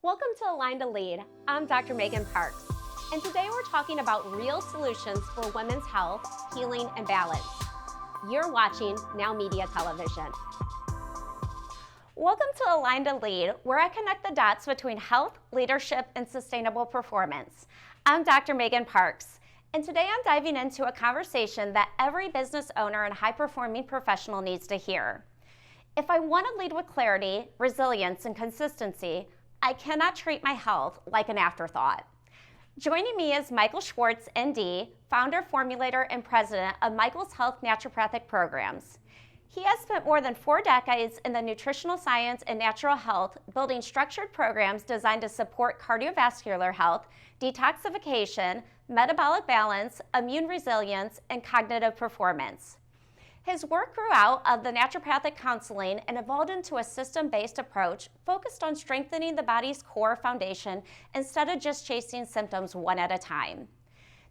Welcome to Align to Lead. I'm Dr. Megan Parks, and today we're talking about real solutions for women's health, healing, and balance. You're watching Now Media Television. Welcome to Align to Lead, where I connect the dots between health, leadership, and sustainable performance. I'm Dr. Megan Parks, and today I'm diving into a conversation that every business owner and high-performing professional needs to hear. If I want to lead with clarity, resilience, and consistency, I cannot treat my health like an afterthought. Joining me is Michael Schwartz, ND, founder, formulator, and president of Michael's Health Naturopathic Programs. He has spent more than 4 decades in the nutritional science and natural health, building structured programs designed to support cardiovascular health, detoxification, metabolic balance, immune resilience, and cognitive performance. His work grew out of the naturopathic counseling and evolved into a system-based approach focused on strengthening the body's core foundation instead of just chasing symptoms one at a time.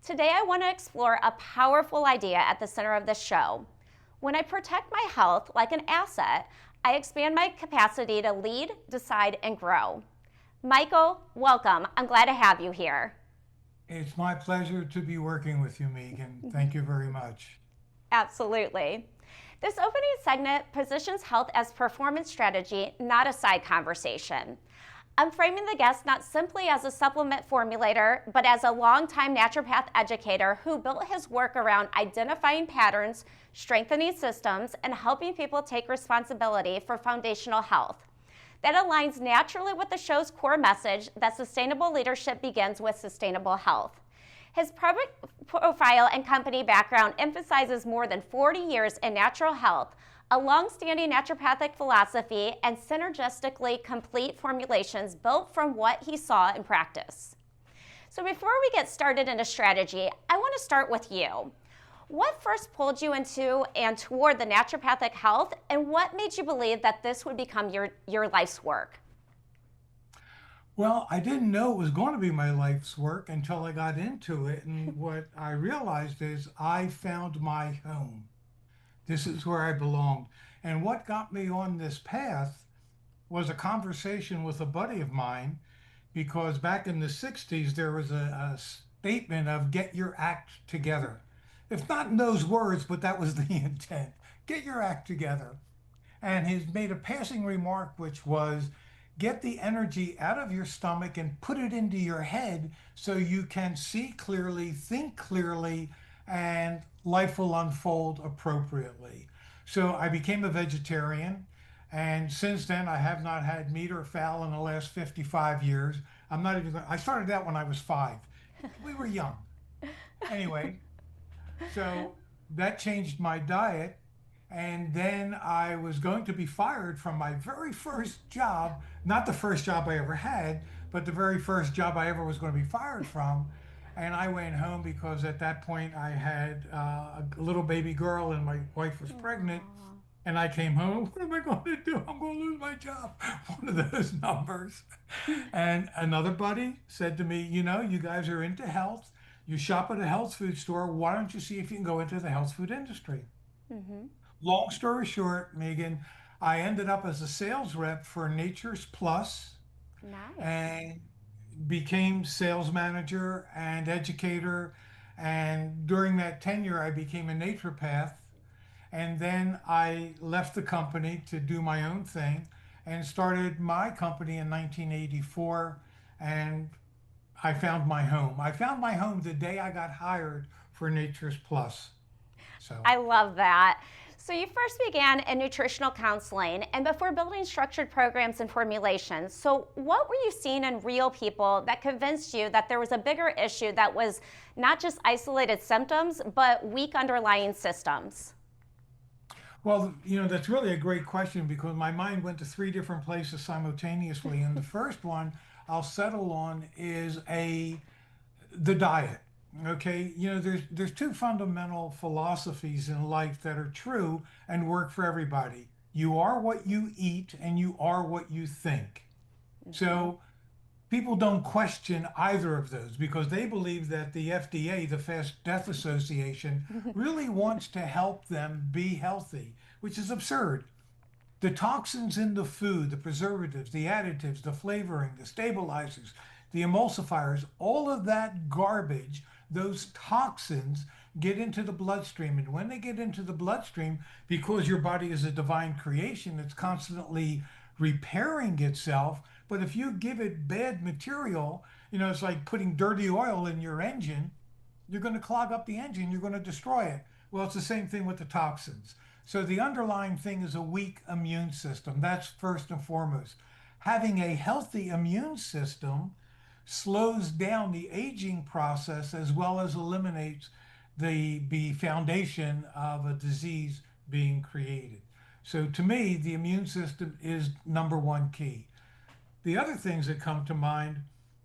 Today, I want to explore a powerful idea at the center of this show. When I protect my health like an asset, I expand my capacity to lead, decide, and grow. Michael, welcome. I'm glad to have you here. It's my pleasure to be working with you, Megan. Thank you very much. Absolutely. This opening segment positions health as performance strategy, not a side conversation. I'm framing the guest not simply as a supplement formulator, but as a longtime naturopath educator who built his work around identifying patterns, strengthening systems, and helping people take responsibility for foundational health. That aligns naturally with the show's core message that sustainable leadership begins with sustainable health. His public profile and company background emphasizes more than 40 years in natural health, a long-standing naturopathic philosophy, and synergistically complete formulations built from what he saw in practice. So before we get started into strategy, I want to start with you. What first pulled you into and toward the naturopathic health, and what made you believe that this would become your life's work? Well, I didn't know it was going to be my life's work until I got into it. And what I realized is I found my home. This is where I belonged. And what got me on this path was a conversation with a buddy of mine, because back in the 60s, there was a statement of get your act together. If not in those words, but that was the intent. Get your act together. And he made a passing remark, which was, get the energy out of your stomach and put it into your head so you can see clearly, think clearly, and life will unfold appropriately. So I became a vegetarian, and since then I have not had meat or fowl in the last 55 years. I started out when I was 5. We were young. Anyway, so that changed my diet. And then I was going to be fired from my very first job, not the first job I ever had, but the very first job I ever was going to be fired from. And I went home because at that point I had a little baby girl and my wife was pregnant. And I came home, what am I going to do? I'm going to lose my job. One of those numbers. And another buddy said to me, you know, you guys are into health. You shop at a health food store. Why don't you see if you can go into the health food industry? Mm-hmm. Long story short, Megan, I ended up as a sales rep for Nature's Plus. Nice. And became sales manager and educator. And during that tenure, I became a naturopath. And then I left the company to do my own thing and started my company in 1984. And I found my home. I found my home the day I got hired for Nature's Plus. So I love that. So you first began in nutritional counseling and before building structured programs and formulations. So what were you seeing in real people that convinced you that there was a bigger issue that was not just isolated symptoms, but weak underlying systems? Well, you know, that's really a great question because my mind went to 3 different places simultaneously. And the first one I'll settle on is the diet. Okay, you know, there's 2 fundamental philosophies in life that are true and work for everybody. You are what you eat and you are what you think. So people don't question either of those because they believe that the FDA, the Fast Death Association, really wants to help them be healthy, which is absurd. The toxins in the food, the preservatives, the additives, the flavoring, the stabilizers, the emulsifiers, all of that garbage, those toxins get into the bloodstream. And when they get into the bloodstream, because your body is a divine creation, it's constantly repairing itself. But if you give it bad material, it's like putting dirty oil in your engine, you're going to clog up the engine, you're going to destroy it. Well, it's the same thing with the toxins. So the underlying thing is a weak immune system. That's first and foremost. Having a healthy immune system slows down the aging process as well as eliminates the foundation of a disease being created. So to me, the immune system is number one key. The other things that come to mind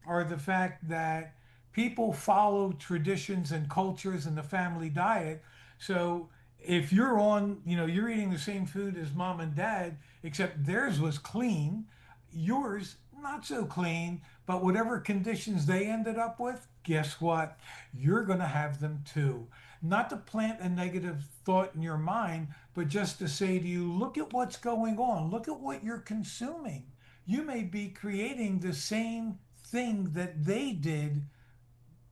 are the fact that people follow traditions and cultures and the family diet. So if you're you're eating the same food as mom and dad, except theirs was clean, yours not so clean, but whatever conditions they ended up with, guess what? You're going to have them too. Not to plant a negative thought in your mind, but just to say to you, look at what's going on. Look at what you're consuming. You may be creating the same thing that they did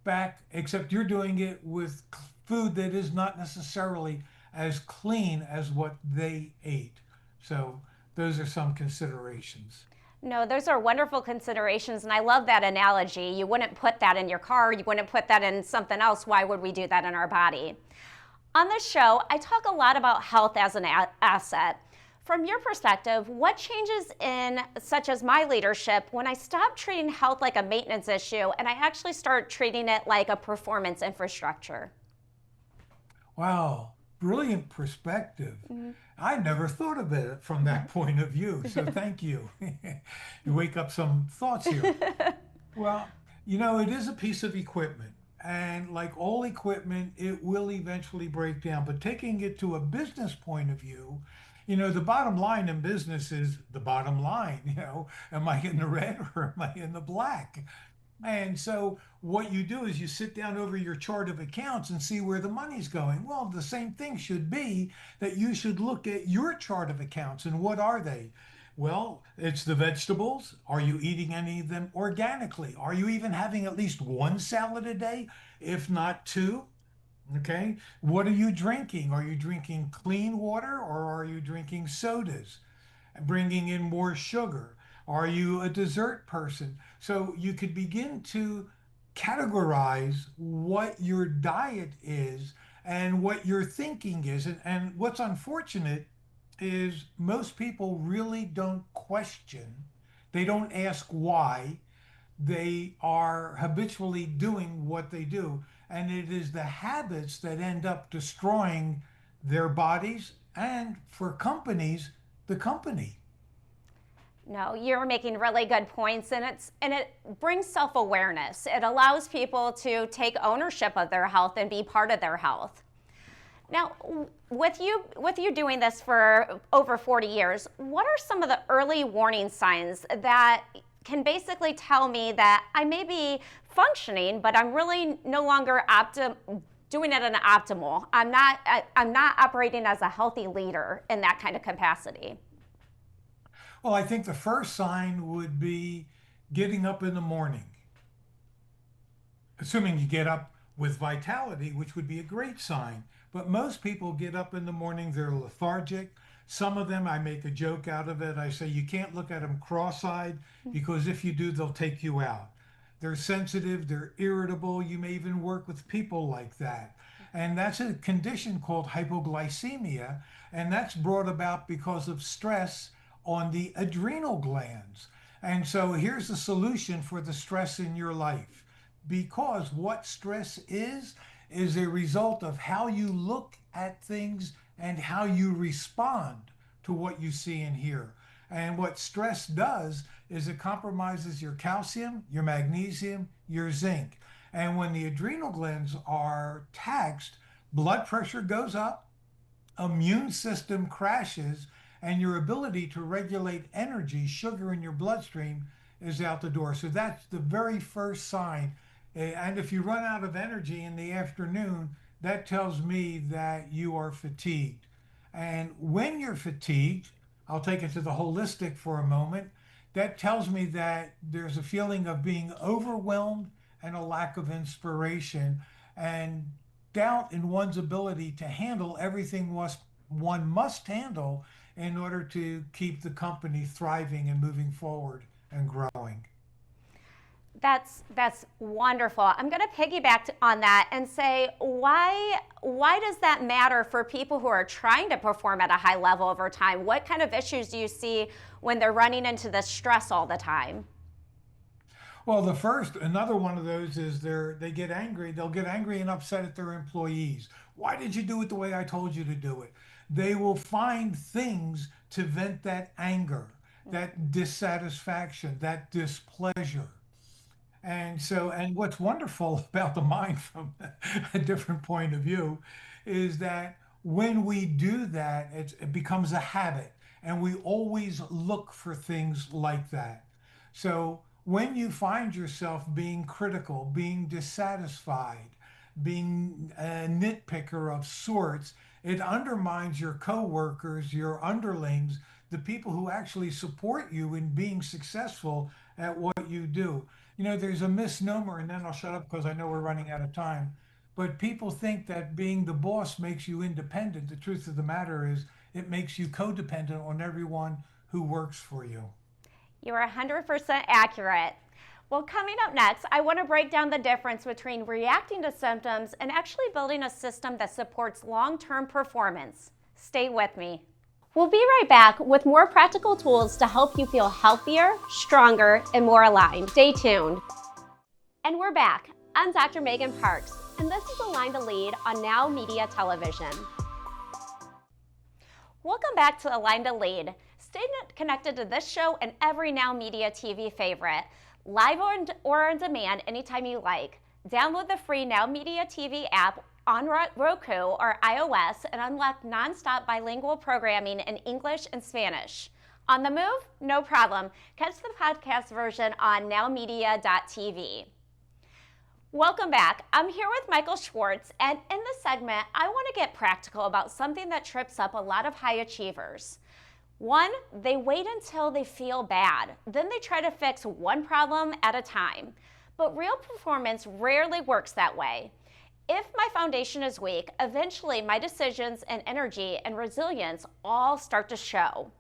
back, except you're doing it with food that is not necessarily as clean as what they ate. So those are some considerations. No, those are wonderful considerations, and I love that analogy. You wouldn't put that in your car, you wouldn't put that in something else. Why would we do that in our body? On this show, I talk a lot about health as an asset. From your perspective, what changes in such as my leadership when I stop treating health like a maintenance issue and I actually start treating it like a performance infrastructure? Wow, brilliant perspective. I never thought of it from that point of view. So thank you. You wake up some thoughts here. Well, it is a piece of equipment. And like all equipment, it will eventually break down. But taking it to a business point of view, the bottom line in business is the bottom line. Am I in the red or am I in the black? And so what you do is you sit down over your chart of accounts and see where the money's going. Well, the same thing should be that you should look at your chart of accounts and what are they? Well, it's the vegetables. Are you eating any of them organically? Are you even having at least one salad a day, if not two? Okay. What are you drinking? Are you drinking clean water or are you drinking sodas? Bringing in more sugar? Are you a dessert person? So you could begin to categorize what your diet is and what your thinking is. And what's unfortunate is most people really don't question, they don't ask why, they are habitually doing what they do. And it is the habits that end up destroying their bodies and for companies, the company. No, you're making really good points, and it brings self-awareness. It allows people to take ownership of their health and be part of their health. Now, with you doing this for over 40 years, what are some of the early warning signs that can basically tell me that I may be functioning, but I'm really no longer doing it in an optimal? I'm not operating as a healthy leader in that kind of capacity. Well, I think the first sign would be getting up in the morning, assuming you get up with vitality, which would be a great sign. But most people get up in the morning, they're lethargic. Some of them, I make a joke out of it. I say, you can't look at them cross eyed because if you do, they'll take you out. They're sensitive, they're irritable. You may even work with people like that. And that's a condition called hypoglycemia. And that's brought about because of stress on the adrenal glands. And so here's the solution for the stress in your life. Because what stress is a result of how you look at things and how you respond to what you see and hear. And what stress does is it compromises your calcium, your magnesium, your zinc. And when the adrenal glands are taxed, blood pressure goes up, immune system crashes, and your ability to regulate energy, sugar in your bloodstream, is out the door. So that's the very first sign. And if you run out of energy in the afternoon, that tells me that you are fatigued. And when you're fatigued, I'll take it to the holistic for a moment. That tells me that there's a feeling of being overwhelmed and a lack of inspiration and doubt in one's ability to handle everything one must handle in order to keep the company thriving and moving forward and growing. That's wonderful. I'm going to piggyback on that and say why does that matter for people who are trying to perform at a high level over time? What kind of issues do you see when they're running into this stress all the time? Well, another one of those is they get angry. They'll get angry and upset at their employees. Why did you do it the way I told you to do it? They will find things to vent that anger, that dissatisfaction, that displeasure. And what's wonderful about the mind from a different point of view is that when we do that, it becomes a habit, and we always look for things like that. So when you find yourself being critical, being dissatisfied, being a nitpicker of sorts, it undermines your coworkers, your underlings, the people who actually support you in being successful at what you do. There's a misnomer, and then I'll shut up because I know we're running out of time. But people think that being the boss makes you independent. The truth of the matter is, it makes you codependent on everyone who works for you. You're 100% accurate. Well, coming up next, I want to break down the difference between reacting to symptoms and actually building a system that supports long-term performance. Stay with me. We'll be right back with more practical tools to help you feel healthier, stronger, and more aligned. Stay tuned. And we're back. I'm Dr. Megan Parks, and this is Align to Lead on Now Media Television. Welcome back to Align to Lead. Stay connected to this show and every Now Media TV favorite, live or on demand anytime you like. Download the free Now Media TV app on Roku or iOS and unlock nonstop bilingual programming in English and Spanish. On the move? No problem. Catch the podcast version on nowmedia.tv. Welcome back. I'm here with Michael Schwartz, and in this segment, I want to get practical about something that trips up a lot of high achievers. One, they wait until they feel bad. Then they try to fix one problem at a time. But real performance rarely works that way. If my foundation is weak, eventually my decisions and energy and resilience all start to show.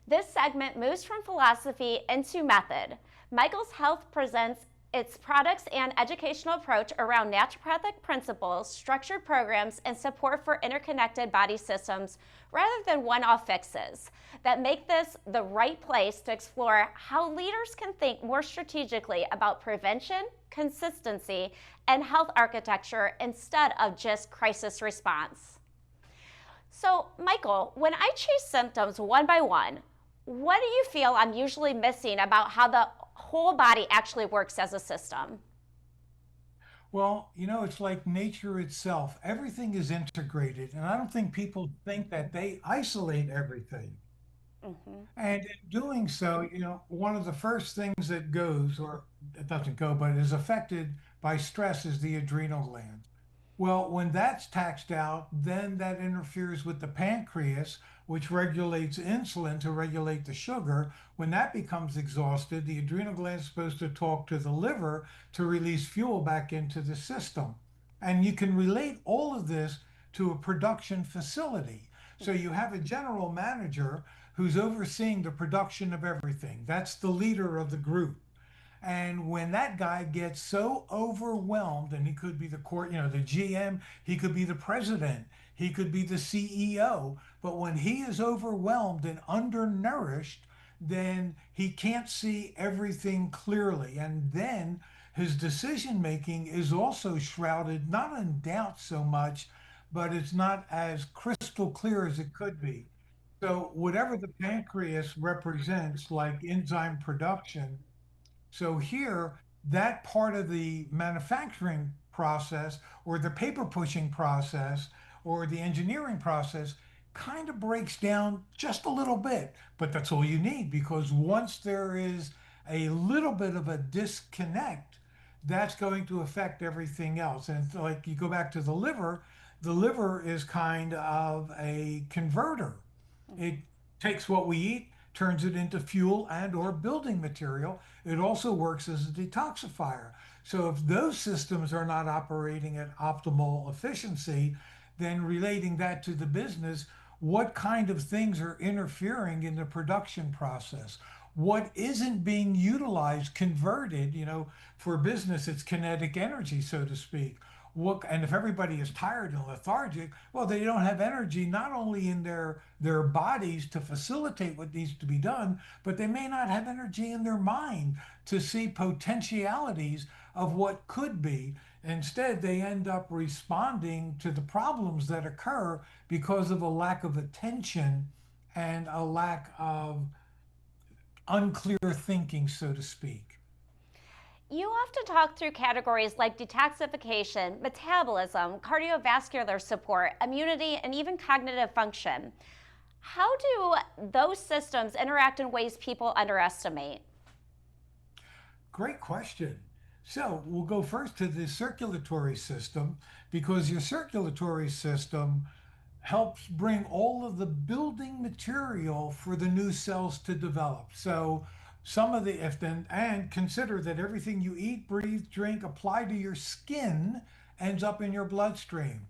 This segment moves from philosophy into method. Michael's Health presents its products and educational approach around naturopathic principles, structured programs, and support for interconnected body systems rather than one-off fixes that make this the right place to explore how leaders can think more strategically about prevention, consistency, and health architecture instead of just crisis response. So, Michael, when I chase symptoms one by one, what do you feel I'm usually missing about how the whole body actually works as a system? Well, it's like nature itself. Everything is integrated, and I don't think people think that they isolate everything. Mm-hmm. And in doing so, one of the first things that goes, or it doesn't go, but is affected by stress is the adrenal gland. Well, when that's taxed out, then that interferes with the pancreas, which regulates insulin to regulate the sugar. When that becomes exhausted, the adrenal gland is supposed to talk to the liver to release fuel back into the system. And you can relate all of this to a production facility. So you have a general manager who's overseeing the production of everything. That's the leader of the group. And when that guy gets so overwhelmed, and he could be the GM, he could be the president, he could be the CEO, but when he is overwhelmed and undernourished, then he can't see everything clearly. And then his decision making is also shrouded not in doubt so much, but it's not as crystal clear as it could be. So, whatever the pancreas represents, like enzyme production, so here, that part of the manufacturing process or the paper pushing process or the engineering process kind of breaks down just a little bit. But that's all you need, because once there is a little bit of a disconnect, that's going to affect everything else. And it's like you go back to the liver is kind of a converter. It takes what we eat, turns it into fuel and or building material. It also works as a detoxifier. So if those systems are not operating at optimal efficiency, then relating that to the business, what kind of things are interfering in the production process? What isn't being utilized, converted, for business, it's kinetic energy, so to speak. And if everybody is tired and lethargic, well, they don't have energy not only in their bodies to facilitate what needs to be done, but they may not have energy in their mind to see potentialities of what could be. Instead, they end up responding to the problems that occur because of a lack of attention and a lack of unclear thinking, so to speak. You often talk through categories like detoxification, metabolism, cardiovascular support, immunity, and even cognitive function. How do those systems interact in ways people underestimate? Great question. So we'll go first to the circulatory system because your circulatory system helps bring all of the building material for the new cells to develop. So some of the if then and consider that everything you eat, breathe, drink, apply to your skin ends up in your bloodstream.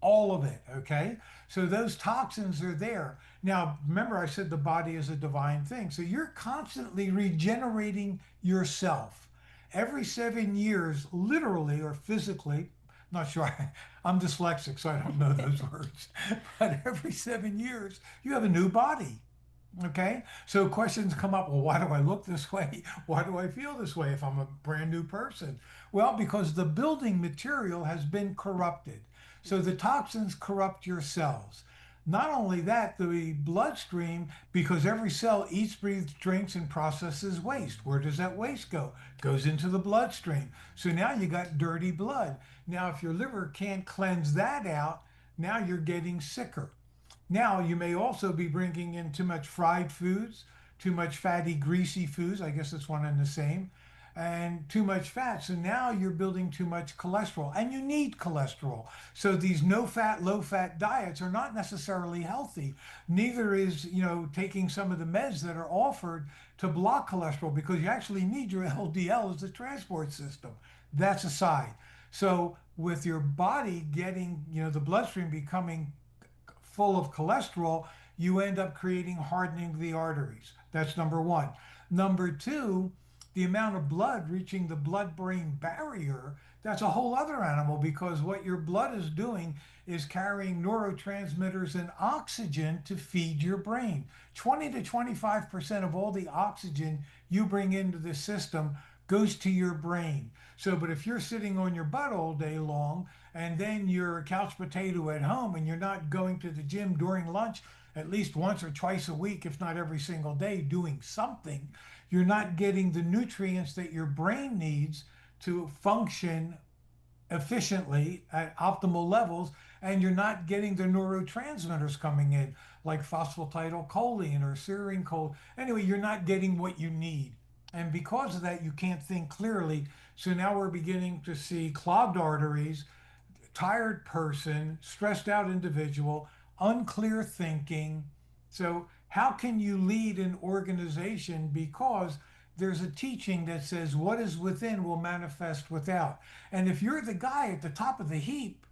All of it, okay? So those toxins are there. Now, remember I said the body is a divine thing. So you're constantly regenerating yourself. Every 7 years, literally or physically, not sure, I'm dyslexic, so I don't know those words, but every 7 years, you have a new body. Okay, so questions come up. Well, why do I look this way? Why do I feel this way if I'm a brand new person? Well, because the building material has been corrupted. So the toxins corrupt your cells. Not only that, the bloodstream, because every cell eats, breathes, drinks, and processes waste. Where does that waste go? It goes into the bloodstream. So now you got dirty blood. Now, if your liver can't cleanse that out, now you're getting sicker. Now, you may also be bringing in too much fried foods, too much fatty, greasy foods. I guess it's one and the same. And too much fat. So now you're building too much cholesterol, and you need cholesterol. So these no fat, low fat diets are not necessarily healthy. Neither is, taking some of the meds that are offered to block cholesterol because you actually need your LDL as the transport system. That's aside. So with your body getting, the bloodstream becoming full of cholesterol, you end up creating hardening of the arteries. That's number one. Number two, the amount of blood reaching the blood-brain barrier, that's a whole other animal because what your blood is doing is carrying neurotransmitters and oxygen to feed your brain. 20 to 25% of all the oxygen you bring into the system goes to your brain. So, but if you're sitting on your butt all day long and then you're a couch potato at home and you're not going to the gym during lunch at least once or twice a week, if not every single day, doing something, you're not getting the nutrients that your brain needs to function efficiently at optimal levels, and you're not getting the neurotransmitters coming in like phosphatidylcholine or serine choline. Anyway, you're not getting what you need. And because of that, you can't think clearly. So now we're beginning to see clogged arteries, tired person, stressed out individual, unclear thinking. So, how can you lead an organization? Because there's a teaching that says what is within will manifest without. And if you're the guy at the top of the heap,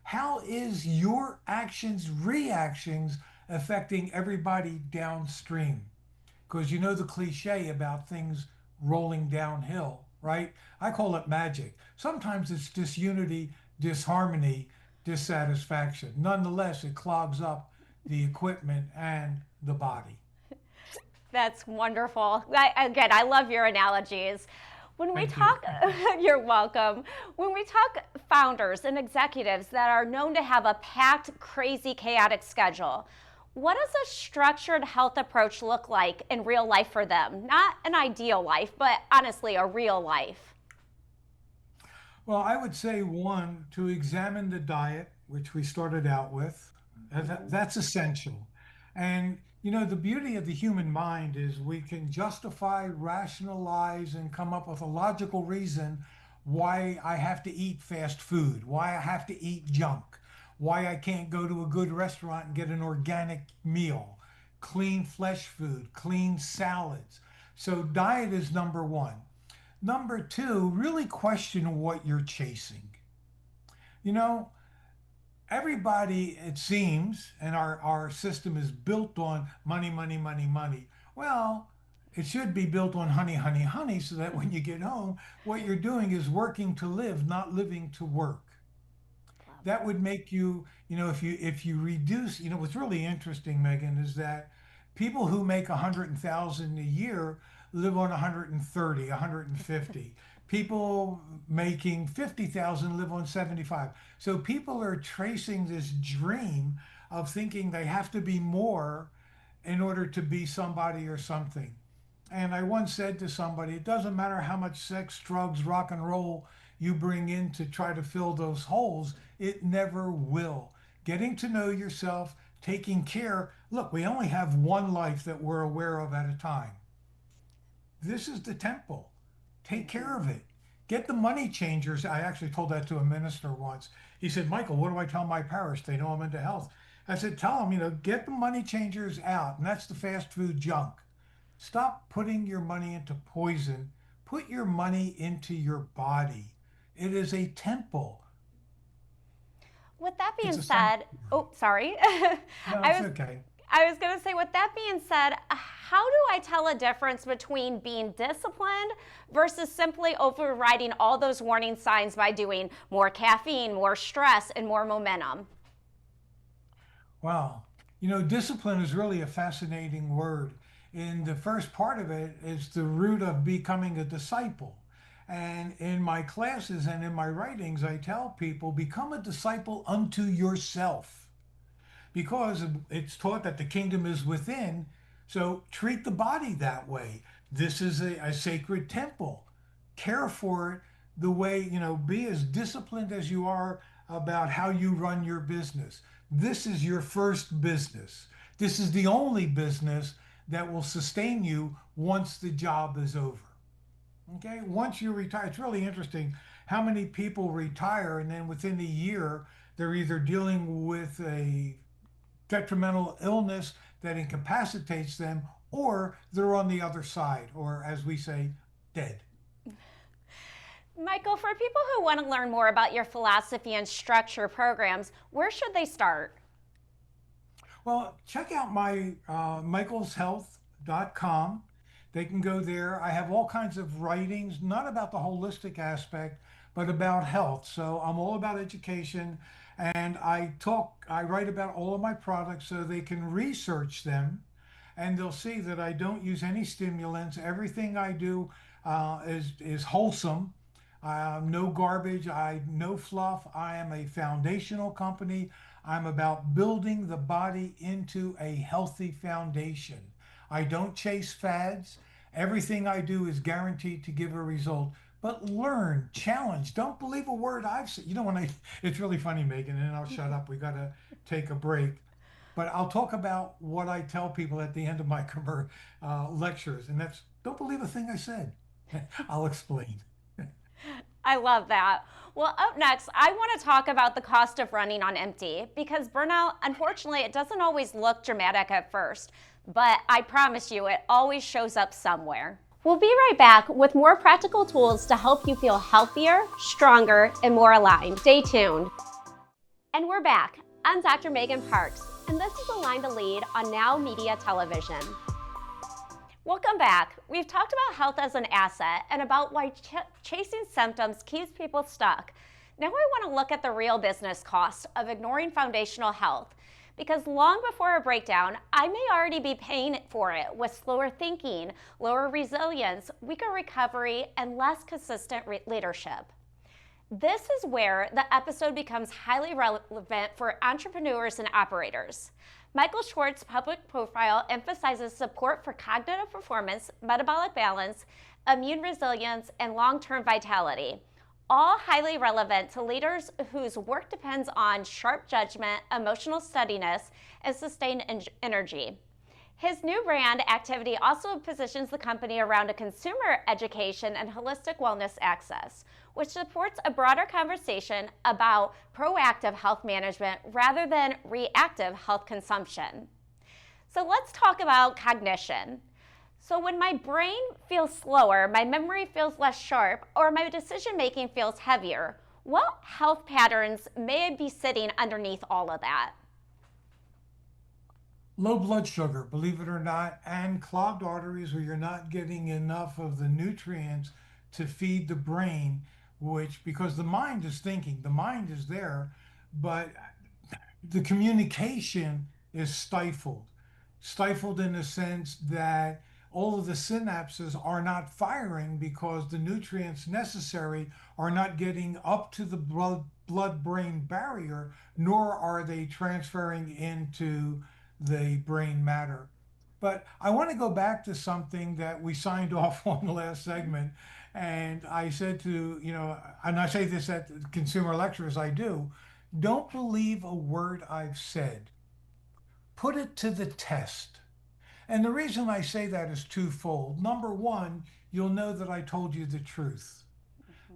how is your actions, reactions affecting everybody downstream? Because you know the cliche about things rolling downhill, right? I call it magic. Sometimes it's disunity, disharmony, dissatisfaction. Nonetheless, it clogs up the equipment and the body. That's wonderful. Again, I love your analogies. When we Thank you. talk, you're welcome. When we talk founders and executives that are known to have a packed, crazy, chaotic schedule, what does a structured health approach look like in real life for them? Not an ideal life, but honestly, a real life. Well, I would say one, to examine the diet, which we started out with. That's essential. And the beauty of the human mind is we can justify, rationalize, and come up with a logical reason why I have to eat fast food, why I have to eat junk, why I can't go to a good restaurant and get an organic meal. clean flesh food, clean salads. So diet is number one. Number two, really question what you're chasing. You know, everybody, it seems, and our system is built on money, money, money, money. Well, it should be built on honey, honey, honey, so that when you get home, what you're doing is working to live, not living to work. Love That would make you, if you reduce, what's really interesting, Megan, is that people who make 100,000 a year live on 130, 150. People making 50,000 live on 75. So people are tracing this dream of thinking they have to be more in order to be somebody or something. And I once said to somebody, it doesn't matter how much sex, drugs, rock and roll you bring in to try to fill those holes, it never will. Getting to know yourself, taking care. Look, we only have one life that we're aware of at a time. This is the temple. Take it. care of it. Get the money changers. I actually told that to a minister once. He said, Michael, what do I tell my parish? They know I'm into health. I said, tell them, get the money changers out. And that's the fast food junk. Stop putting your money into poison. Put your money into your body. It is a temple. With that being It's a said, sanctuary. oh, sorry. No, I it's was okay. I was going to say, with that being said, how do I tell a difference between being disciplined versus simply overriding all those warning signs by doing more caffeine, more stress, and more momentum? Wow. Discipline is really a fascinating word. And the first part of it is the root of becoming a disciple. And in my classes and in my writings, I tell people become a disciple unto yourself because it's taught that the kingdom is within. So treat the body that way. This is a sacred temple. Care for it the way, be as disciplined as you are about how you run your business. This is your first business. This is the only business that will sustain you once the job is over. Okay, once you retire, it's really interesting how many people retire and then within a year they're either dealing with a detrimental illness that incapacitates them or they're on the other side, or as we say, dead. Michael, for people who want to learn more about your philosophy and structure programs, where should they start? Well, check out my michaelshealth.com. They can go there. I have all kinds of writings, not about the holistic aspect, but about health. So I'm all about education and I write about all of my products so they can research them and they'll see that I don't use any stimulants. Everything I do is wholesome. No garbage, no fluff. I am a foundational company. I'm about building the body into a healthy foundation. I don't chase fads. Everything I do is guaranteed to give a result. But learn, challenge. Don't believe a word I've said. It's really funny, Megan, and I'll shut up. We got to take a break. But I'll talk about what I tell people at the end of my lectures, and that's don't believe a thing I said. I'll explain. I love that. Well, up next, I want to talk about the cost of running on empty because burnout, unfortunately, it doesn't always look dramatic at first, but I promise you, it always shows up somewhere. We'll be right back with more practical tools to help you feel healthier, stronger, and more aligned. Stay tuned. And we're back. I'm Dr. Megan Parks, and this is Align to Lead on Now Media Television. Welcome back. We've talked about health as an asset and about why chasing symptoms keeps people stuck. Now I want to look at the real business cost of ignoring foundational health, because long before a breakdown, I may already be paying for it with slower thinking, lower resilience, weaker recovery, and less consistent leadership. This is where the episode becomes highly relevant for entrepreneurs and operators. Michael Schwartz's public profile emphasizes support for cognitive performance, metabolic balance, immune resilience, and long-term vitality, all highly relevant to leaders whose work depends on sharp judgment, emotional steadiness, and sustained energy. His new brand activity also positions the company around a consumer education and holistic wellness access, which supports a broader conversation about proactive health management rather than reactive health consumption. So let's talk about cognition. So when my brain feels slower, my memory feels less sharp, or my decision making feels heavier, what health patterns may be sitting underneath all of that? Low blood sugar, believe it or not, and clogged arteries where you're not getting enough of the nutrients to feed the brain, which, because the mind is thinking, the mind is there, but the communication is stifled in the sense that all of the synapses are not firing because the nutrients necessary are not getting up to the blood brain barrier, nor are they transferring into the brain matter. But I want to go back to something that we signed off on the last segment. And I said to, and I say this at consumer lectures, I do, don't believe a word I've said. Put it to the test. And the reason I say that is twofold. Number one, you'll know that I told you the truth.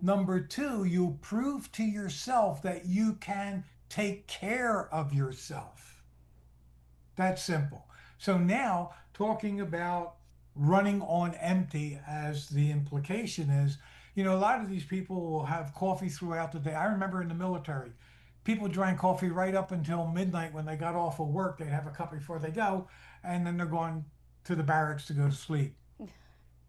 Number two, you'll prove to yourself that you can take care of yourself. That's simple. So now, talking about running on empty, as the implication is, a lot of these people will have coffee throughout the day. I remember in the military, people drank coffee right up until midnight when they got off of work. They'd have a cup before they go, and then they're going to the barracks to go to sleep.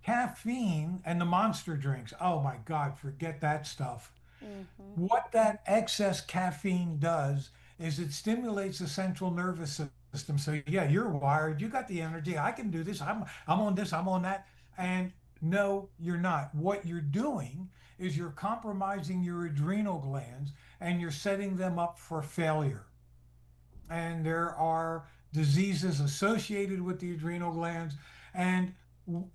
Caffeine and the monster drinks, oh my God, forget that stuff. Mm-hmm. What that excess caffeine does is it stimulates the central nervous system. So yeah, you're wired, you got the energy, I can do this, I'm on this, I'm on that. And no, you're not. What you're doing is you're compromising your adrenal glands and you're setting them up for failure. And there are diseases associated with the adrenal glands. And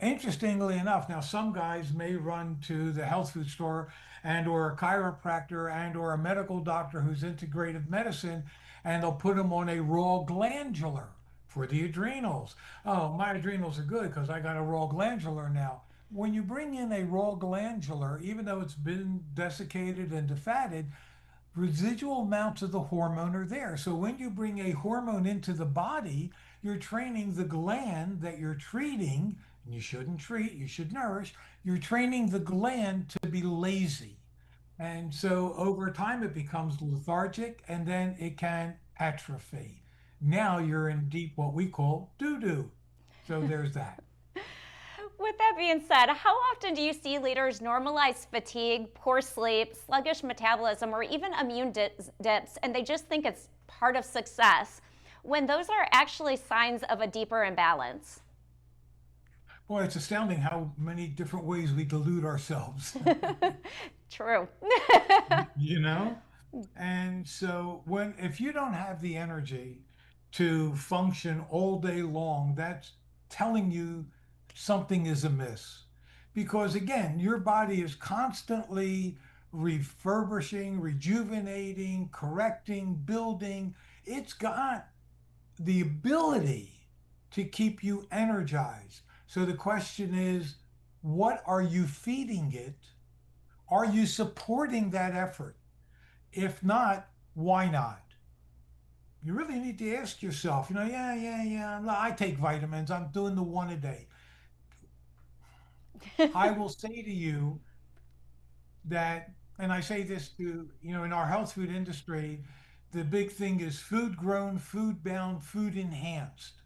interestingly enough, now some guys may run to the health food store and or a chiropractor and or a medical doctor who's integrative medicine, and they'll put them on a raw glandular for the adrenals. Oh, my adrenals are good because I got a raw glandular now. When you bring in a raw glandular, even though it's been desiccated and defatted, residual amounts of the hormone are there. So when you bring a hormone into the body, you're training the gland that you're treating, and you shouldn't treat, you should nourish, you're training the gland to be lazy. And so over time, it becomes lethargic and then it can atrophy. Now you're in deep, what we call doo doo. So there's that. With that being said, how often do you see leaders normalize fatigue, poor sleep, sluggish metabolism, or even immune dips, and they just think it's part of success when those are actually signs of a deeper imbalance? Boy, it's astounding how many different ways we delude ourselves. True. you know? And so when if you don't have the energy to function all day long, that's telling you something is amiss. Because again, your body is constantly refurbishing, rejuvenating, correcting, building. It's got the ability to keep you energized. So the question is, what are you feeding it? Are you supporting that effort? If not, why not? You really need to ask yourself, yeah, no, I take vitamins. I'm doing the one a day. I will say to you that, and I say this to, in our health food industry, the big thing is food grown, food bound, food enhanced,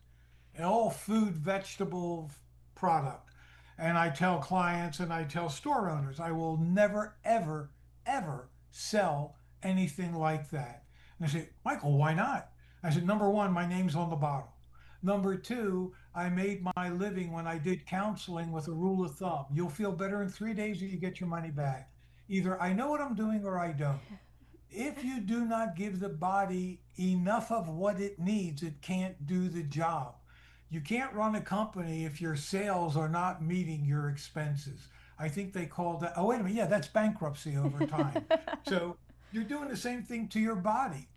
and all food vegetable product. And I tell clients and I tell store owners, I will never, ever, ever sell anything like that. And they say, Michael, why not? I said, number one, my name's on the bottle. Number two, I made my living when I did counseling with a rule of thumb. You'll feel better in 3 days or you get your money back. Either I know what I'm doing or I don't. If you do not give the body enough of what it needs, it can't do the job. You can't run a company if your sales are not meeting your expenses. I think they call that, oh, wait a minute, yeah, that's bankruptcy over time. So you're doing the same thing to your body.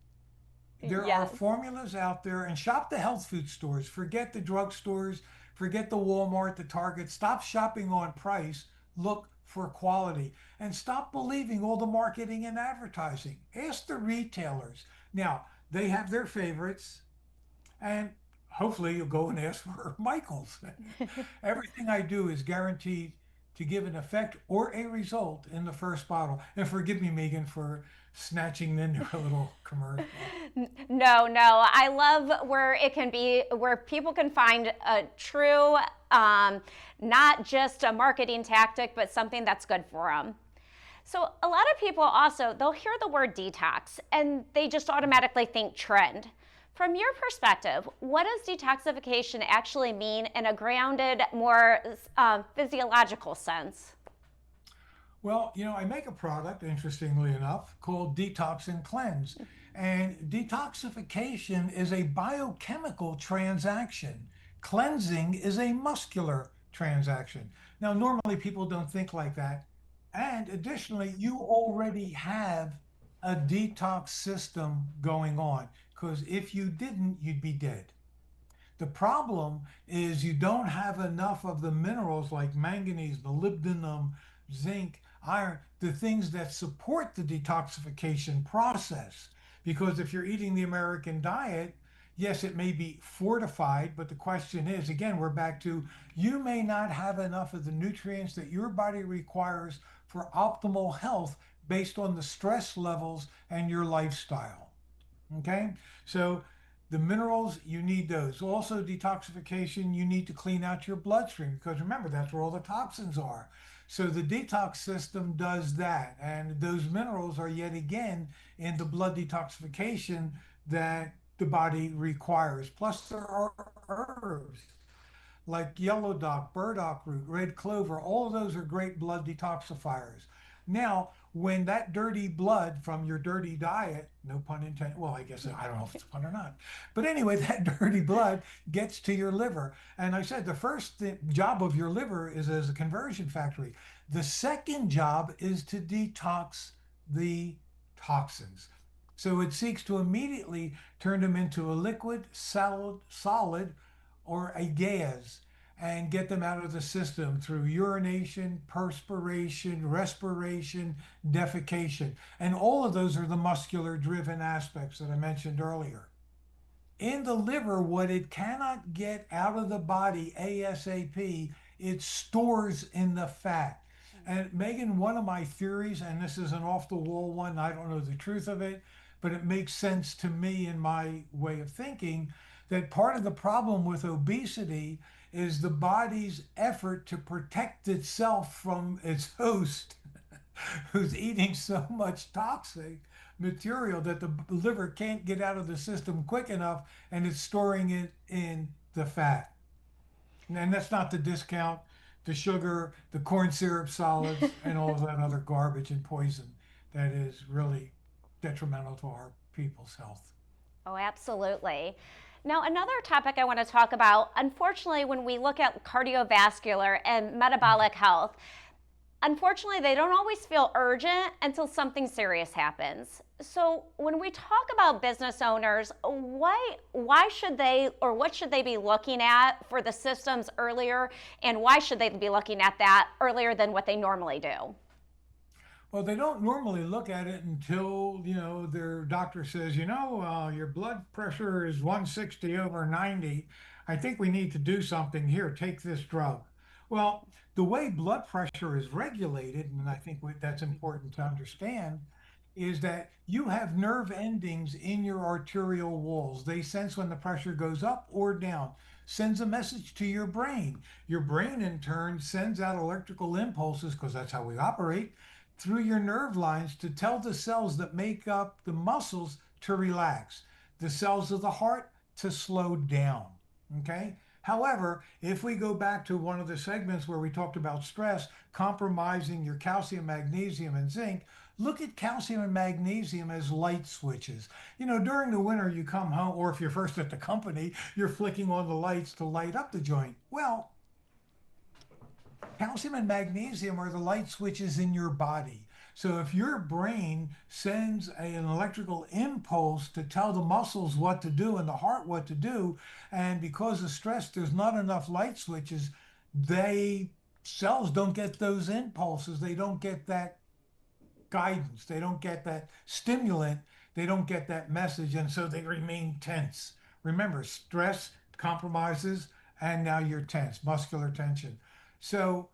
There are Yes. formulas out there, and shop the health food stores. Forget the drugstores, forget the Walmart, the Target. Stop shopping on price. Look for quality and stop believing all the marketing and advertising. Ask the retailers. Now, they have their favorites, and hopefully you'll go and ask for Michael's. Everything I do is guaranteed to give an effect or a result in the first bottle. And forgive me, Megan, for snatching in your little commercial. No, no. I love where it can be, where people can find a true, not just a marketing tactic, but something that's good for them. So a lot of people also, they'll hear the word detox and they just automatically think trend. From your perspective, what does detoxification actually mean in a grounded, more physiological sense? Well, I make a product, interestingly enough, called Detox and Cleanse. And detoxification is a biochemical transaction. Cleansing is a muscular transaction. Now, normally people don't think like that. And additionally, you already have a detox system going on, because if you didn't, you'd be dead. The problem is you don't have enough of the minerals like manganese, molybdenum, zinc, iron, the things that support the detoxification process. Because if you're eating the American diet, yes, it may be fortified, but the question is, again, we're back to you may not have enough of the nutrients that your body requires for optimal health based on the stress levels and your lifestyle. Okay, so the minerals, you need those. Also, detoxification, you need to clean out your bloodstream because remember, that's where all the toxins are. So, the detox system does that. And those minerals are yet again in the blood detoxification that the body requires. Plus, there are herbs like yellow dock, burdock root, red clover, all of those are great blood detoxifiers. Now, when that dirty blood from your dirty diet, no pun intended, well, I guess I don't know if it's a pun or not, but anyway, that dirty blood gets to your liver. And I said the first job of your liver is as a conversion factory. The second job is to detox the toxins. So it seeks to immediately turn them into a liquid, solid, or a gas and get them out of the system through urination, perspiration, respiration, defecation. And all of those are the muscular driven aspects that I mentioned earlier. In the liver, what it cannot get out of the body ASAP, it stores in the fat. And Megan, one of my theories, and this is an off the wall one, I don't know the truth of it, but it makes sense to me in my way of thinking that part of the problem with obesity is the body's effort to protect itself from its host who's eating so much toxic material that the liver can't get out of the system quick enough and it's storing it in the fat. And that's not to discount the sugar, the corn syrup solids, and all of that other garbage and poison that is really detrimental to our people's health. Oh, absolutely. Now, another topic I want to talk about, unfortunately, when we look at cardiovascular and metabolic health, unfortunately, they don't always feel urgent until something serious happens. So, when we talk about business owners, why should they or what should they be looking at for the systems earlier, and why should they be looking at that earlier than what they normally do? Well, they don't normally look at it until, their doctor says, your blood pressure is 160 over 90. I think we need to do something here. Take this drug. Well, the way blood pressure is regulated, and I think that's important to understand, is that you have nerve endings in your arterial walls. They sense when the pressure goes up or down, sends a message to your brain. Your brain, in turn, sends out electrical impulses, because that's how we operate, through your nerve lines to tell the cells that make up the muscles to relax, the cells of the heart to slow down. Okay? However, if we go back to one of the segments where we talked about stress, compromising your calcium, magnesium, and zinc, look at calcium and magnesium as light switches. During the winter, you come home, or if you're first at the company, you're flicking on the lights to light up the joint. Well, calcium and magnesium are the light switches in your body. So if your brain sends an electrical impulse to tell the muscles what to do and the heart what to do, and because of stress, there's not enough light switches, cells don't get those impulses. They don't get that guidance. They don't get that stimulant. They don't get that message. And so they remain tense. Remember, stress compromises, and now you're tense, muscular tension. So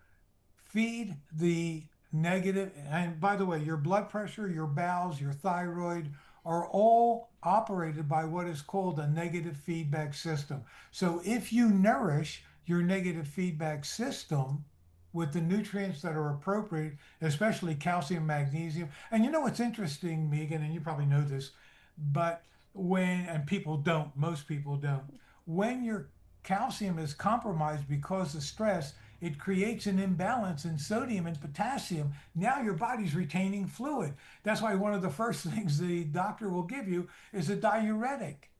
feed the negative. And by the way, your blood pressure, your bowels, your thyroid are all operated by what is called a negative feedback system. So if you nourish your negative feedback system with the nutrients that are appropriate, especially calcium, magnesium. And you know what's interesting, Megan, and you probably know this, but and people don't, most people don't, when your calcium is compromised because of stress, it creates an imbalance in sodium and potassium. Now your body's retaining fluid. That's why one of the first things the doctor will give you is a diuretic.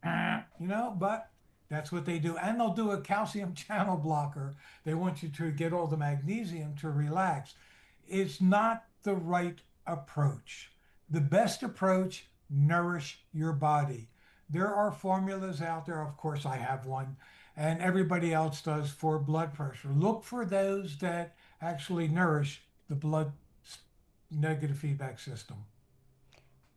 But that's what they do. And they'll do a calcium channel blocker. They want you to get all the magnesium to relax. It's not the right approach. The best approach, nourish your body. There are formulas out there. Of course, I have one, and everybody else does for blood pressure. Look for those that actually nourish the blood negative feedback system.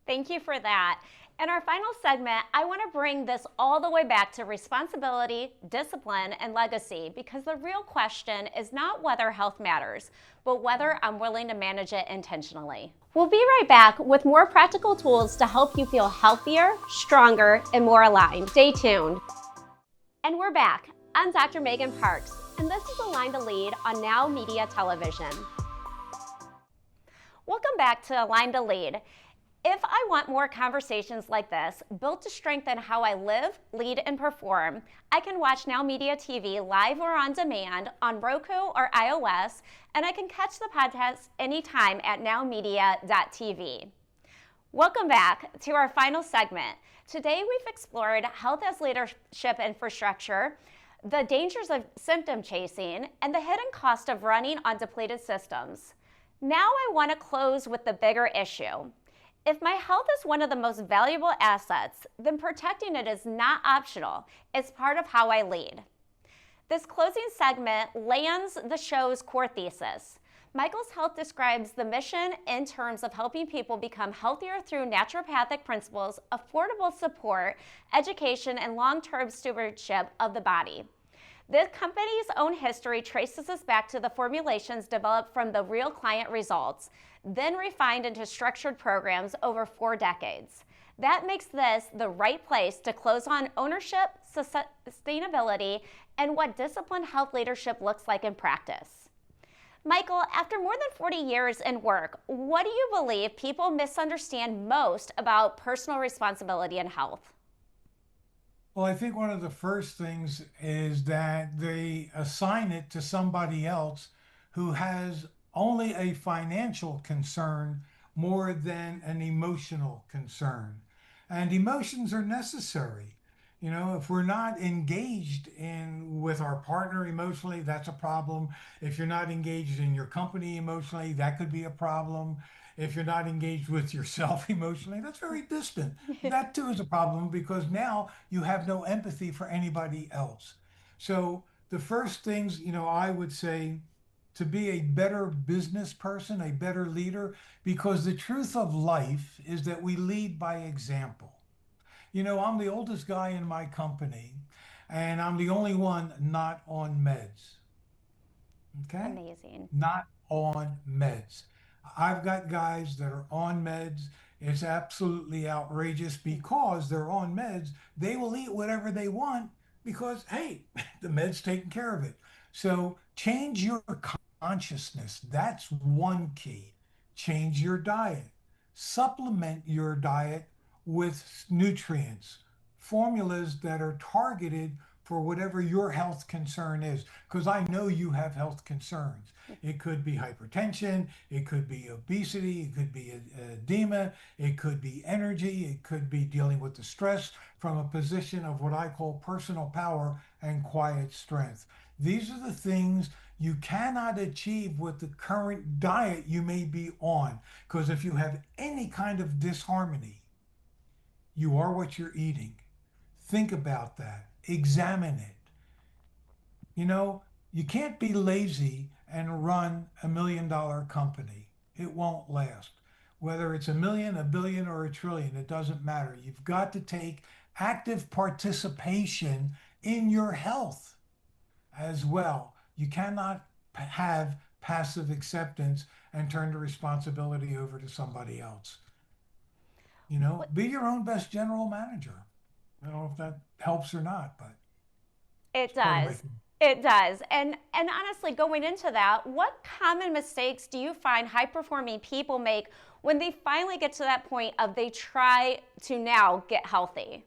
Thank you for that. In our final segment, I want to bring this all the way back to responsibility, discipline, and legacy, because the real question is not whether health matters, but whether I'm willing to manage it intentionally. We'll be right back with more practical tools to help you feel healthier, stronger, and more aligned. Stay tuned. And we're back. I'm Dr. Megan Parks, and this is Align to Lead on Now Media Television. Welcome back to Align to Lead. If I want more conversations like this, built to strengthen how I live, lead, and perform, I can watch Now Media TV live or on demand on Roku or iOS, and I can catch the podcast anytime at nowmedia.tv. Welcome back to our final segment. Today we've explored health as leadership infrastructure, the dangers of symptom chasing, and the hidden cost of running on depleted systems. Now I want to close with the bigger issue. If my health is one of the most valuable assets, then protecting it is not optional. It's part of how I lead. This closing segment lands the show's core thesis. Michael's Health describes the mission in terms of helping people become healthier through naturopathic principles, affordable support, education, and long-term stewardship of the body. The company's own history traces us back to the formulations developed from the real client results, then refined into structured programs over 4 decades. That makes this the right place to close on ownership, sustainability, and what disciplined health leadership looks like in practice. Michael, after more than 40 years in work, what do you believe people misunderstand most about personal responsibility in health? Well, I think one of the first things is that they assign it to somebody else who has only a financial concern more than an emotional concern. And emotions are necessary. If we're not engaged in with our partner emotionally, that's a problem. If you're not engaged in your company emotionally, that could be a problem. If you're not engaged with yourself emotionally, that's very distant. That too is a problem because now you have no empathy for anybody else. So the first things, I would say to be a better business person, a better leader, because the truth of life is that we lead by example. I'm the oldest guy in my company, and I'm the only one not on meds. Okay? Amazing. Not on meds. I've got guys that are on meds. It's absolutely outrageous because they're on meds. They will eat whatever they want because, hey, the med's taking care of it. So change your consciousness. That's one key. Change your diet. Supplement your diet with nutrients, formulas that are targeted for whatever your health concern is. Because I know you have health concerns. It could be hypertension, it could be obesity, it could be edema, it could be energy, it could be dealing with the stress from a position of what I call personal power and quiet strength. These are the things you cannot achieve with the current diet you may be on. Because if you have any kind of disharmony, you are what you're eating. Think about that. Examine it. You can't be lazy and run $1 million company. It won't last. Whether it's a million, a billion, or a trillion, it doesn't matter. You've got to take active participation in your health as well. You cannot have passive acceptance and turn the responsibility over to somebody else. Be your own best general manager. I don't know if that helps or not, but It it's part of my does. thing. It does. And honestly, going into that, what common mistakes do you find high performing people make when they finally get to that point of they try to now get healthy?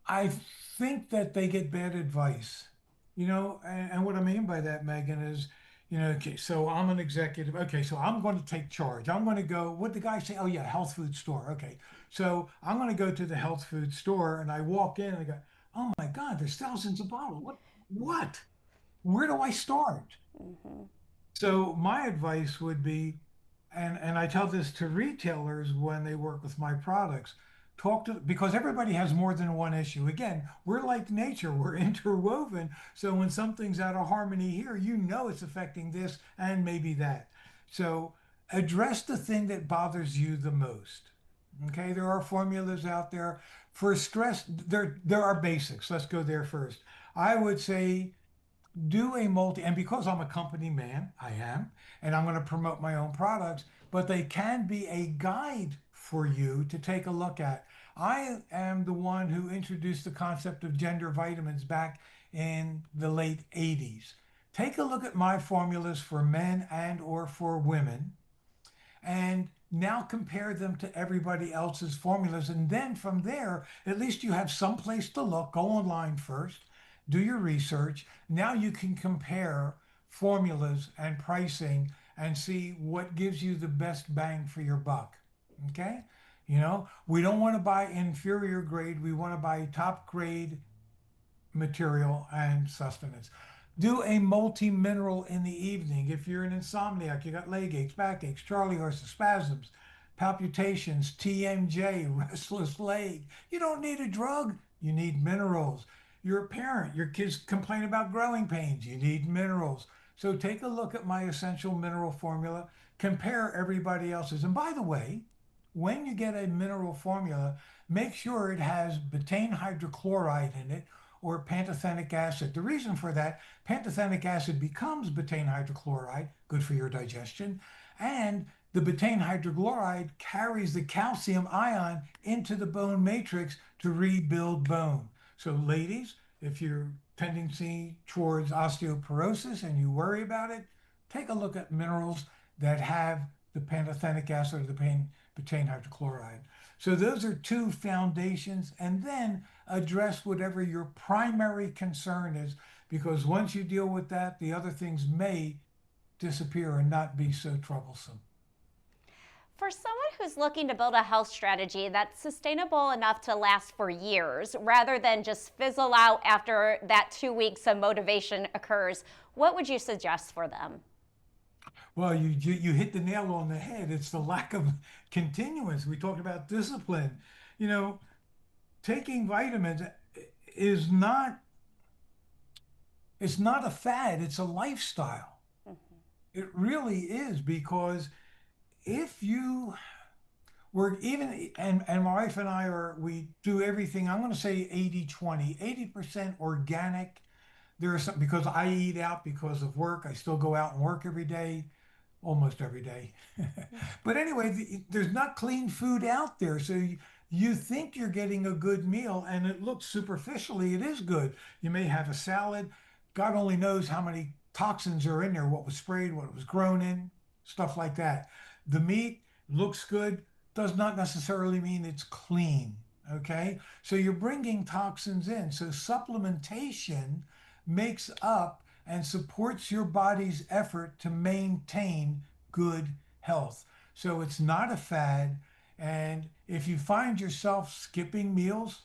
I think that they get bad advice, and what I mean by that, Megan, is, okay, so I'm an executive. Okay, so I'm going to take charge. I'm going to go, what the guy say? Oh, yeah, health food store. Okay, so I'm going to go to the health food store and I walk in and I go, oh my God, there's thousands of bottles. What? Where do I start? Mm-hmm. So my advice would be, and I tell this to retailers when they work with my products, because everybody has more than one issue. Again, we're like nature, we're interwoven. So when something's out of harmony here, it's affecting this and maybe that. So address the thing that bothers you the most. Okay, there are formulas out there for stress. There are basics. Let's go there first. I would say do a multi, and because I'm a company man, I am, and I'm going to promote my own products, but they can be a guide for you to take a look at. I am the one who introduced the concept of gender vitamins back in the late 80s. Take a look at my formulas for men and or for women and now compare them to everybody else's formulas. And then from there, at least you have some place to look. Go online first, do your research. Now you can compare formulas and pricing and see what gives you the best bang for your buck. Okay? We don't want to buy inferior grade, we want to buy top grade material and sustenance. Do a multi-mineral in the evening. If you're an insomniac, you got leg aches, back aches, Charlie horse spasms, palpitations, TMJ, restless leg. You don't need a drug. You need minerals. You're a parent. Your kids complain about growing pains. You need minerals. So take a look at my essential mineral formula. Compare everybody else's. And by the way, when you get a mineral formula, make sure it has betaine hydrochloride in it or pantothenic acid. The reason for that, pantothenic acid becomes betaine hydrochloride, good for your digestion, and the betaine hydrochloride carries the calcium ion into the bone matrix to rebuild bone. So ladies, if you're tendency towards osteoporosis and you worry about it, take a look at minerals that have the pantothenic acid or the betaine hydrochloride. So those are two foundations, and then address whatever your primary concern is, because once you deal with that, the other things may disappear and not be so troublesome. For someone who's looking to build a health strategy that's sustainable enough to last for years rather than just fizzle out after that 2 weeks of motivation occurs, what would you suggest for them? Well, you hit the nail on the head. It's the lack of continuance. We talked about discipline. You know, taking vitamins is not it's not a fad, it's a lifestyle. It really is, because if you were even, and my wife and we do everything, I'm going to say 80/20, 80% organic. There are some, because I eat out because of work. I still go out and work every day, almost every day. But anyway, there's not clean food out there. So you think you're getting a good meal and it looks superficially, it is good. You may have a salad. God only knows how many toxins are in there, what was sprayed, what was grown in, stuff like that. The meat looks good, does not necessarily mean it's clean. Okay. So you're bringing toxins in. So supplementation makes up and supports your body's effort to maintain good health. So it's not a fad. And if you find yourself skipping meals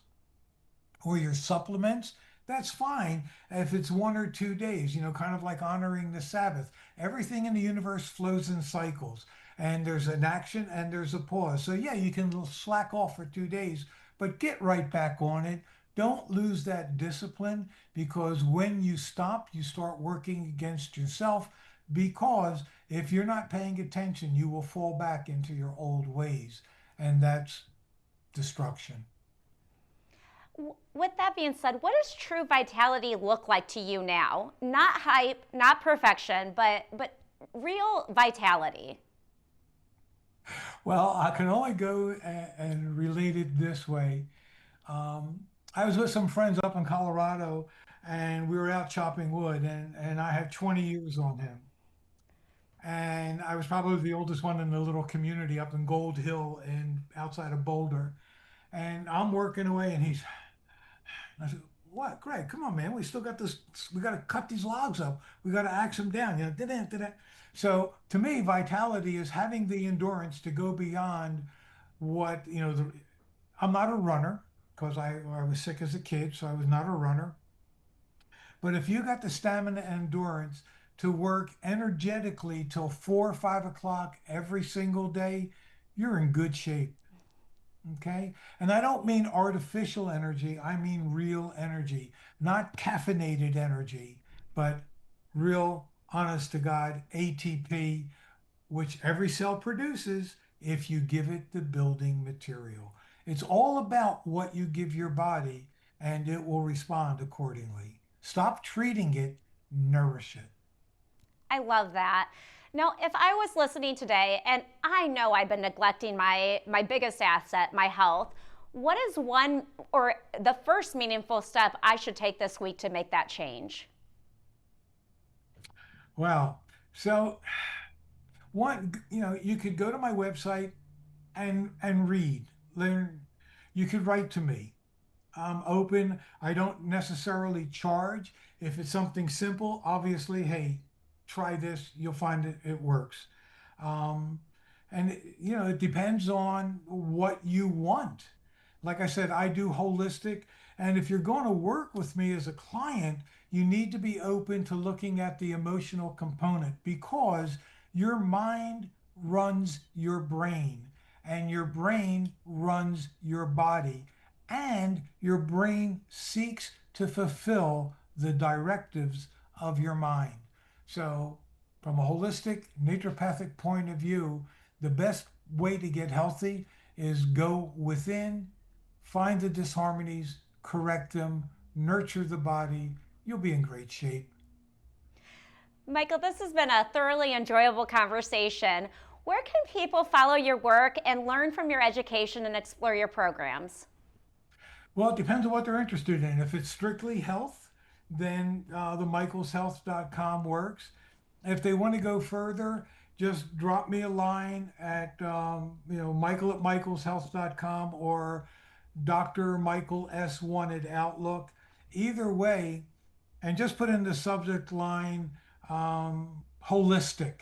or your supplements, that's fine if it's 1 or 2 days, kind of like honoring the Sabbath. Everything in the universe flows in cycles, and there's an action and there's a pause. So, yeah, you can slack off for 2 days, but get right back on it. Don't lose that discipline, because when you stop, you start working against yourself. Because if you're not paying attention, you will fall back into your old ways, and that's destruction. With that being said, what does true vitality look like to you now? Not hype, not perfection, but real vitality. Well, I can only go and relate it this way. Um, I was with some friends up in Colorado, and we were out chopping wood, and I had 20 years on him. And I was probably the oldest one in the little community up in Gold Hill and outside of Boulder. And I'm working away, and I said, "What, Greg? Come on, man. We still got this. We got to cut these logs up. We got to axe them down. Did it. So to me, vitality is having the endurance to go beyond what, I'm not a runner because I was sick as a kid, so I was not a runner. But if you got the stamina and endurance to work energetically till 4 or 5 o'clock every single day, you're in good shape. Okay. And I don't mean artificial energy, I mean real energy, not caffeinated energy, but real, honest to God, ATP, which every cell produces if you give it the building material. It's all about what you give your body, and it will respond accordingly. Stop treating it, nourish it. I love that. Now, if I was listening today and I know I've been neglecting my biggest asset, my health, what is one or the first meaningful step I should take this week to make that change? Wow. So, you could go to my website and read, learn. You could write to me. I'm open. I don't necessarily charge. If it's something simple, obviously, hey, try this. You'll find it works. Um, and it depends on what you want. Like I said, I do holistic. And if you're going to work with me as a client, you need to be open to looking at the emotional component because your mind runs your brain and your brain runs your body and your brain seeks to fulfill the directives of your mind. So, from a holistic naturopathic point of view, the best way to get healthy is go within, find the disharmonies, correct them, nurture the body. You'll be in great shape. Michael, this has been a thoroughly enjoyable conversation. Where can people follow your work and learn from your education and explore your programs? Well, it depends on what they're interested in. If it's strictly health, then the michaelshealth.com works. If they want to go further, just drop me a line at Michael at michaelshealth.com or Dr. Michael S1 at Outlook. Either way, and just put in the subject line holistic,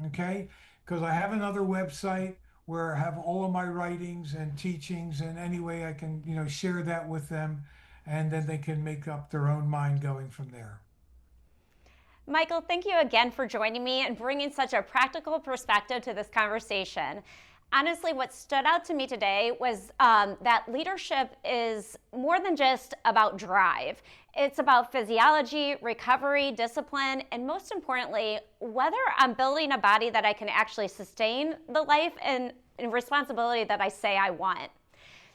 okay? Because I have another website where I have all of my writings and teachings, and any way I can, share that with them, and then they can make up their own mind going from there. Michael, thank you again for joining me and bringing such a practical perspective to this conversation. Honestly, what stood out to me today was that leadership is more than just about drive. It's about physiology, recovery, discipline, and most importantly, whether I'm building a body that I can actually sustain the life and responsibility that I say I want.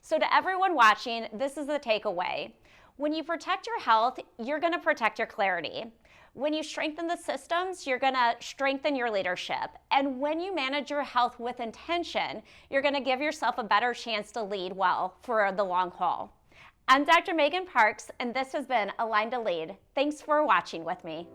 So to everyone watching, this is the takeaway. When you protect your health, you're going to protect your clarity. When you strengthen the systems, you're going to strengthen your leadership. And when you manage your health with intention, you're going to give yourself a better chance to lead well for the long haul. I'm Dr. Megan Parks, and this has been Aligned to Lead. Thanks for watching with me.